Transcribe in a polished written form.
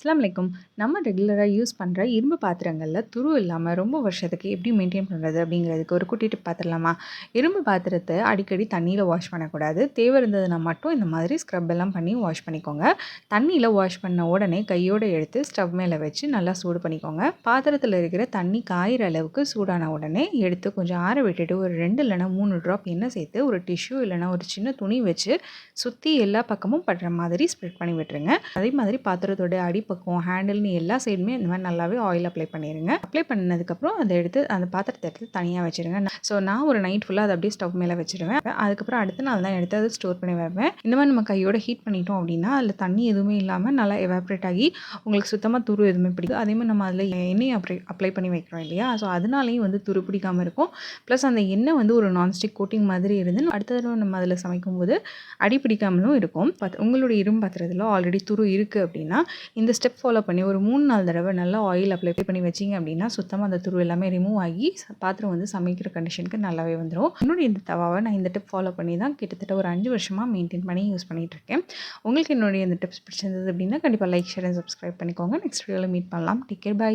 அஸ்ஸலாமு அலைக்கும். நம்ம ரெகுலரா யூஸ் பண்ற இரும்பு பாத்திரங்கள்ல துரு இல்லாம ரொம்ப வருஷத்துக்கு எப்படி மெயின்டெயின் பண்றது அப்படிங்கிறதுக்கு ஒரு குட்டி டிப் பார்த்துடலாமா? இரும்பு பாத்திரத்த அடிக்கடி தண்ணீல வாஷ் பண்ணக்கூடாது. தேவை இருந்ததுனா மட்டும் இந்த மாதிரி ஸ்க்ரப் எல்லாம் பண்ணி வாஷ் பண்ணிக்கோங்க. தண்ணீல வாஷ் பண்ண உடனே கையோட எடுத்து ஸ்டவ் மேல வச்சு நல்லா சூடு பண்ணிக்கோங்க. பாத்திரத்துல இருக்கிற தண்ணி காயிற அளவுக்கு சூடான உடனே எடுத்து கொஞ்சம் ஆற விட்டுட்டு ஒரு 2 இல்லைன்னா 3 ட்ராப் எண்ணெய் சேர்த்து ஒரு டிஷ்யூ இல்லைன்னா ஒரு சின்ன துணி வச்சு சுற்றி எல்லா பக்கமும் படுற மாதிரி ஸ்ப்ரெட் பண்ணி விட்டுருங்க. அதே மாதிரி பாத்திரத்தோட அடிப்பக்கம் ஹேண்டில்னு எல்லா சைடுமே இந்த மாதிரி நல்லாவே ஆயில் அப்ளை பண்ணிடுங்க. அப்ளை பண்ணதுக்கப்புறம் அதை எடுத்து அந்த பாத்திரத்தை எடுத்து தனியாக வச்சுருங்க. ஸோ நான் ஒரு நைட் ஃபுல்லாக அதை அப்படியே ஸ்டவ் மேலே வச்சுருவேன். அதுக்கப்புறம் அடுத்த நாள் தான் எடுத்து அதை ஸ்டோர் பண்ணி வைப்பேன். இந்த மாதிரி நம்ம கையோட ஹீட் பண்ணிட்டோம் அப்படின்னா அதில் தண்ணி எதுவுமே இல்லாமல் நல்லா எவாப்ரேட் ஆகி உங்களுக்கு சுத்தமாக துரு எதுவுமே பிடிக்கும். அதே மாதிரி நம்ம அதில் எண்ணெய் அப்ளை பண்ணி வைக்கிறோம் இல்லையா, ஸோ அதனாலையும் வந்து துரு பிடிக்காமல் இருக்கும். ப்ளஸ் அந்த எண்ணெய் வந்து ஒரு நான்ஸ்டிக் கோட்டிங் மாதிரி இருந்து அடுத்த தடவை நம்ம அதில் சமைக்கும்போது அடி பிடிக்காமலும் இருக்கும். உங்களுடைய இரும்பு பாத்திரத்தில் ஆல்ரெடி துரு இருக்குது அப்படின்னா இந்த ஸ்டெப் ஃபாலோ பண்ணி ஒரு 3-4 தடவை நல்லா ஆயில் அப்ளை பண்ணி வச்சிங்க அப்படின்னா சுத்தமாக அந்த துரு எல்லாமே ரிமூவ் ஆகி பாத்திரம் வந்து சமைக்கிற கண்டிஷனுக்கு நல்லாவே வந்துடும். என்னுடைய இந்த தவாவை நான் இந்த டிப் ஃபாலோ பண்ணி தான் கிட்டத்தட்ட ஒரு 5 வருஷமாக மெயின்டைன் பண்ணி யூஸ் பண்ணிகிட்டு இருக்கேன். உங்களுக்கு என்னுடைய இந்த டிப்ஸ் பிடிச்சிருந்தது அப்படின்னா கண்டிப்பாக லைக், ஷேர் அண்ட் சப்ஸ்கிரைப் பண்ணிக்கோங்க. நெக்ஸ்ட் வீடியோவில் மீட் பண்ணலாம். Take care, by.